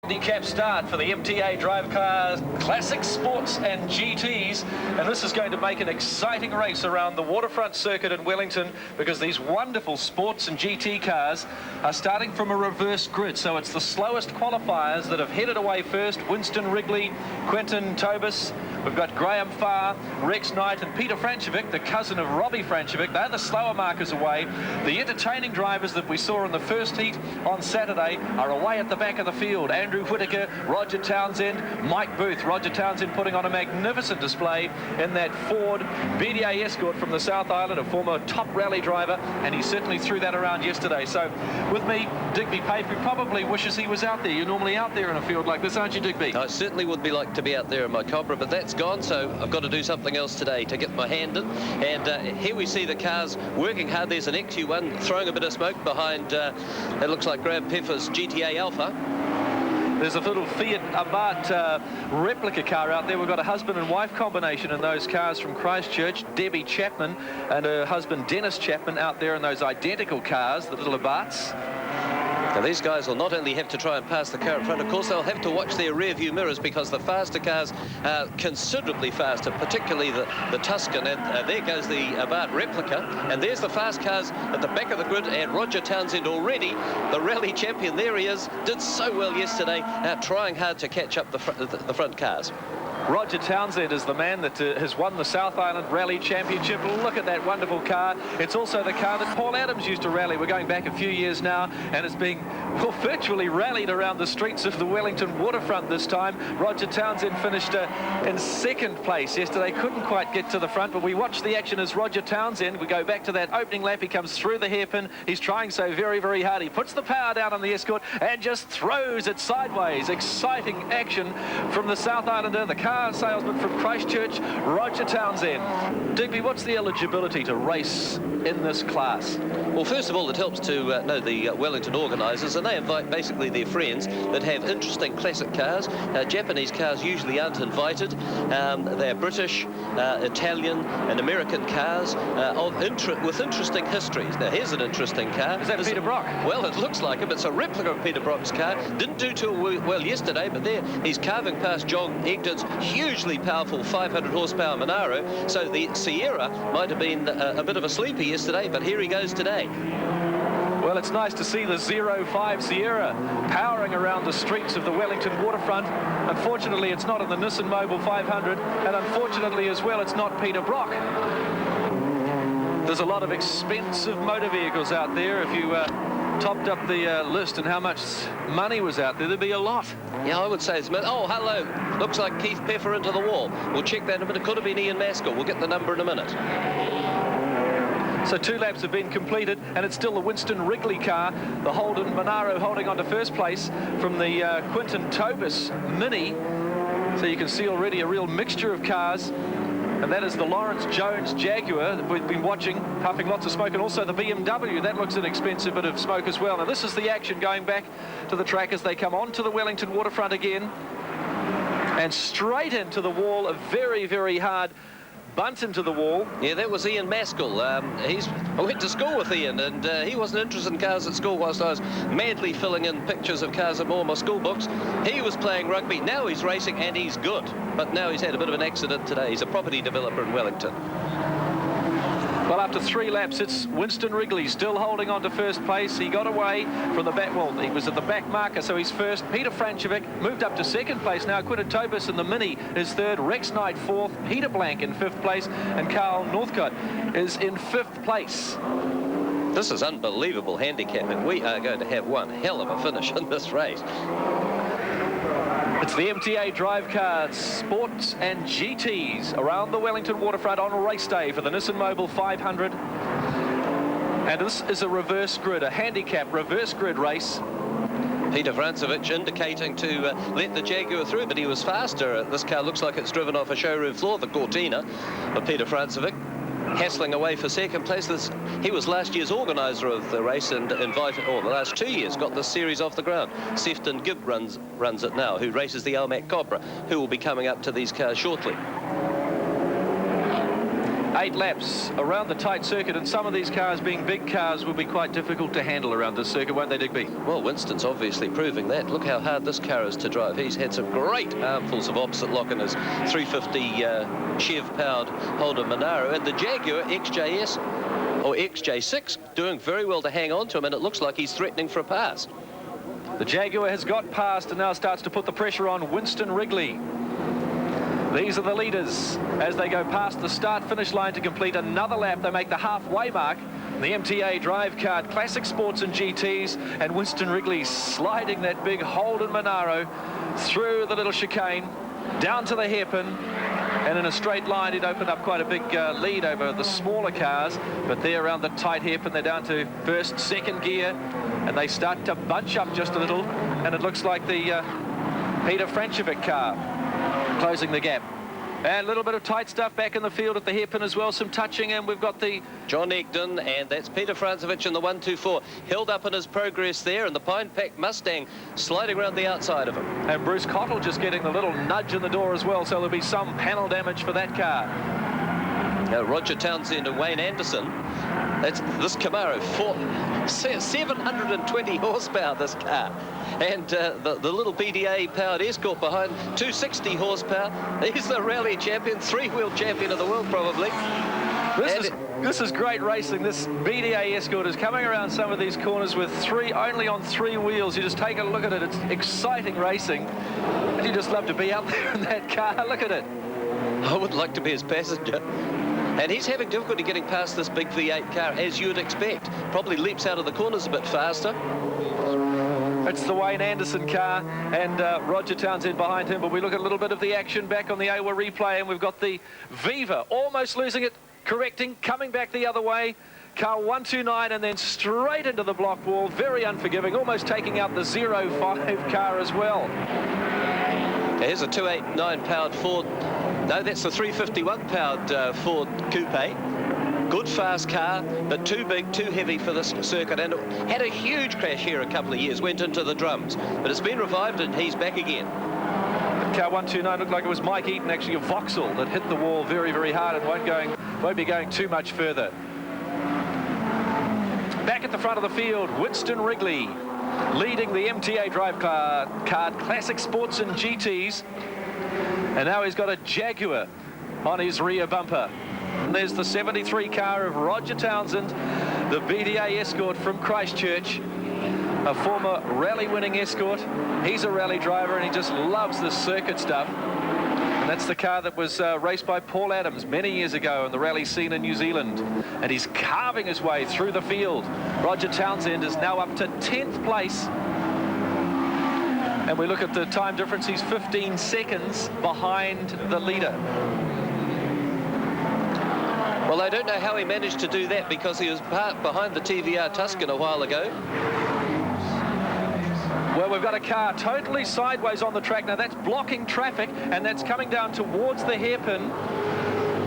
Handicap start for the MTA Drive Cars, Classic Sports and GTs, and this is going to make an exciting race around the waterfront circuit in Wellington because these wonderful sports and GT cars are starting from a reverse grid, so it's the slowest qualifiers that have headed away first. Winston Wrigley, Quentin Tobis, we've got Graham Farr, Rex Knight and Peter Francevic, the cousin of Robbie Francevic. They're the slower markers away. The entertaining drivers that we saw in the first heat on Saturday are away at the back of the field. Andrew Whitaker, Roger Townsend, Mike Booth. Roger Townsend putting on a magnificent display in that Ford BDA Escort from the South Island, a former top rally driver, and he certainly threw that around yesterday. So with me, Digby Pape, who probably wishes he was out there. You're normally out there in a field like this, aren't you, Digby? I certainly would be like to be out there in my Cobra, but that's gone, so I've got to do something else today to get my hand in. And here we see the cars working hard. There's an XU1 throwing a bit of smoke behind, it looks like Graham Peffer's GTA Alpha. There's a little Fiat Abarth replica car out there. We've got a husband and wife combination in those cars from Christchurch, Debbie Chapman and her husband Dennis Chapman out there in those identical cars, the little Abarths. Now these guys will not only have to try and pass the car in front, of course they'll have to watch their rear view mirrors because the faster cars are considerably faster, particularly the Tuscan, and there goes the Abarth replica, and there's the fast cars at the back of the grid, and Roger Townsend already, the rally champion, there he is, did so well yesterday, trying hard to catch up the front cars. Roger Townsend is the man that has won the South Island Rally Championship. Look at that wonderful car. It's also the car that Paul Adams used to rally. We're going back a few years now, and it's being virtually rallied around the streets of the Wellington waterfront this time. Roger Townsend finished in second place yesterday. Couldn't quite get to the front, but we watched the action as Roger Townsend, we go back to that opening lap, he comes through the hairpin. He's trying so very, very hard. He puts the power down on the Escort and just throws it sideways. Exciting action from the South Islander, the car salesman from Christchurch, Roger Townsend. Digby, what's the eligibility to race in this class? Well, first of all, it helps to know the Wellington organisers, and they invite basically their friends that have interesting classic cars. Japanese cars usually aren't invited. They're British, Italian and American cars with interesting histories. Now, here's an interesting car. Is that Peter Brock? Well, it looks like him. It's a replica of Peter Brock's car. Didn't do too well yesterday, but there he's carving past John Egden's hugely powerful 500 horsepower Monaro. So the Sierra might have been a bit of a sleeper yesterday, but here he goes today. Well, it's nice to see the 05 Sierra powering around the streets of the Wellington waterfront. Unfortunately, it's not in the Nissan Mobile 500, and unfortunately as well, it's not Peter Brock. There's a lot of expensive motor vehicles out there. If you topped up the list and how much money was out there, there'd be a lot. Yeah, I would say it's... Oh, hello. Looks like Keith Peffer into the wall. We'll check that in a minute. It could have been Ian Maskell. We'll get the number in a minute. So 2 laps have been completed, and it's still the Winston Wrigley car, the Holden Monaro holding on to first place from the Quentin Tobis Mini. So you can see already a real mixture of cars. And that is the Lawrence Jones Jaguar that we've been watching, puffing lots of smoke, and also the BMW. That looks an expensive bit of smoke as well. Now this is the action going back to the track as they come onto the Wellington waterfront again. And straight into the wall, a very, very hard bunt into the wall. Yeah, that was Ian Maskell. I went to school with Ian, and he wasn't interested in cars at school whilst I was madly filling in pictures of cars in all my school books. He was playing rugby. Now he's racing, and he's good. But now he's had a bit of an accident today. He's a property developer in Wellington. Well, after 3 laps, it's Winston Wrigley still holding on to first place. He got away from the back, well, he was at the back marker, so he's first. Peter Francevic moved up to second place now. Quinton Tobis in the Mini is third. Rex Knight fourth. Peter Blank in 5th place. And Carl Northcott is in 5th place. This is unbelievable handicapping. We are going to have one hell of a finish in this race. It's the MTA Drive Cars, Sports and GTs around the Wellington waterfront on race day for the Nissan Mobile 500. And this is a reverse grid, a handicap reverse grid race. Peter Francevic indicating to let the Jaguar through, but he was faster. This car looks like it's driven off a showroom floor, the Cortina of Peter Francevic. Hassling away for second place. He was last year's organiser of the race and invited, or the last 2 years, got this series off the ground. Sefton Gibb runs it now, who races the Almac Cobra, who will be coming up to these cars shortly. 8 laps around the tight circuit, and some of these cars, being big cars, will be quite difficult to handle around this circuit, won't they, Digby? Well, Winston's obviously proving that. Look how hard this car is to drive. He's had some great armfuls of opposite lock in his 350 Chev-powered Holden Monaro, and the Jaguar XJS or XJ6 doing very well to hang on to him, and it looks like he's threatening for a pass. The Jaguar has got past and now starts to put the pressure on Winston Wrigley. These are the leaders as they go past the start-finish line to complete another lap. They make the halfway mark. The MTA Drive Card Classic Sports and GTs, and Winston Wrigley sliding that big Holden Monaro through the little chicane, down to the hairpin, and in a straight line he'd opened up quite a big lead over the smaller cars, but there around the tight hairpin they're down to first, second gear, and they start to bunch up just a little, and it looks like the Peter Francevic car closing the gap. And a little bit of tight stuff back in the field at the hairpin as well, some touching, and we've got the John Egdon, and that's Peter Francevic in the 124, held up in his progress there, and the Pine Pack Mustang sliding around the outside of him. And Bruce Cottle just getting the little nudge in the door as well, so there'll be some panel damage for that car. Roger Townsend and Wayne Anderson. That's this Camaro, 720 horsepower, this car. And the little BDA powered Escort behind, 260 horsepower. He's the rally champion, three-wheel champion of the world, probably. This is great racing. This BDA Escort is coming around some of these corners with only on 3 wheels. You just take a look at it. It's exciting racing. And you just love to be out there in that car. Look at it. I would like to be his passenger. And he's having difficulty getting past this big V8 car, as you would expect. Probably leaps out of the corners a bit faster. It's the Wayne Anderson car, and Roger Townsend behind him. But we look at a little bit of the action back on the AWA replay, and we've got the Viva almost losing it, correcting, coming back the other way. Car 129, and then straight into the block wall. Very unforgiving, almost taking out the 05 car as well. Here's a 289 powered Ford. No, that's the 351 powered Ford Coupe. Good fast car, but too big, too heavy for this circuit, and it had a huge crash here a couple of years, went into the drums, but it's been revived and he's back again. Car 129 looked like it was Mike Eaton, actually a Vauxhall, that hit the wall very, very hard and won't be going too much further. Back at the front of the field, Winston Wrigley leading the MTA Drive Card Classic Sports and GTs. And now he's got a Jaguar on his rear bumper. And there's the 73 car of Roger Townsend, the BDA Escort from Christchurch, a former rally-winning Escort. He's a rally driver and he just loves this circuit stuff. And that's the car that was raced by Paul Adams many years ago in the rally scene in New Zealand. And he's carving his way through the field. Roger Townsend is now up to 10th place. And we look at the time difference, he's 15 seconds behind the leader. Well, I don't know how he managed to do that, because he was behind the TVR Tuscan a while ago. Well, we've got a car totally sideways on the track. Now that's blocking traffic, and that's coming down towards the hairpin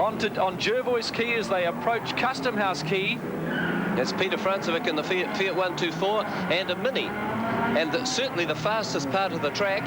on Jervois Quay as they approach Custom House Quay. That's Peter Francevic in the Fiat 124 and a Mini. And certainly the fastest part of the track.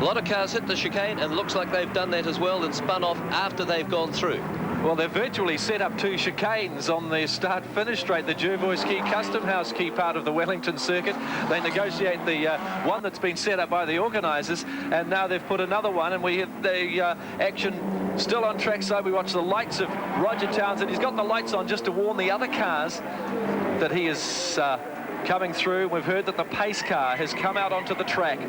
A lot of cars hit the chicane, and looks like they've done that as well and spun off after they've gone through. Well, they've virtually set up 2 chicanes on the start-finish straight, the Jervois Quay, Custom House Quay part of the Wellington circuit. They negotiate the one that's been set up by the organisers, and now they've put another one, and we hit the action still on trackside. We watch the lights of Roger Townsend. He's got the lights on just to warn the other cars that he is coming through. We've heard that the pace car has come out onto the track.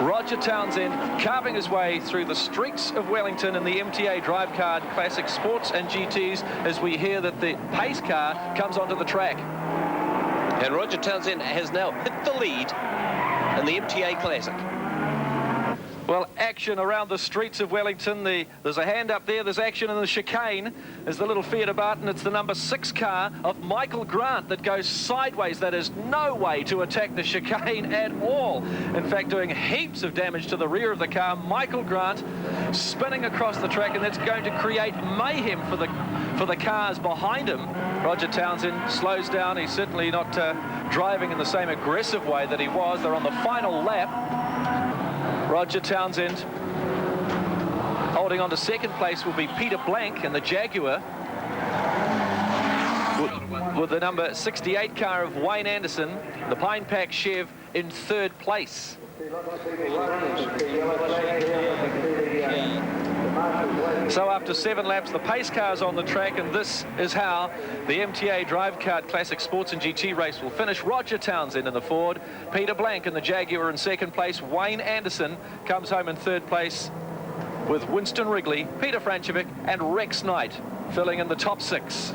Roger Townsend carving his way through the streets of Wellington in the MTA Drive Card Classic Sports and GTs as we hear that the pace car comes onto the track. And Roger Townsend has now hit the lead in the MTA Classic. Well, action around the streets of Wellington. There's a hand up there. There's action in the chicane. There's the little Fiat Abarth. It's the number 6 car of Michael Grant that goes sideways. That is no way to attack the chicane at all. In fact, doing heaps of damage to the rear of the car. Michael Grant spinning across the track, and that's going to create mayhem for the cars behind him. Roger Townsend slows down. He's certainly not driving in the same aggressive way that he was. They're on the final lap. Roger Townsend Holding on to second place will be Peter Blank in the Jaguar, with the number 68 car of Wayne Anderson, the Pine Pack Chev, in third place. So after 7 laps, the pace car's on the track, and this is how the MTA Drive Card Classic Sports and GT race will finish. Roger Townsend in the Ford, Peter Blank in the Jaguar in second place, Wayne Anderson comes home in third place, with Winston Wrigley, Peter Francevic and Rex Knight filling in the top 6.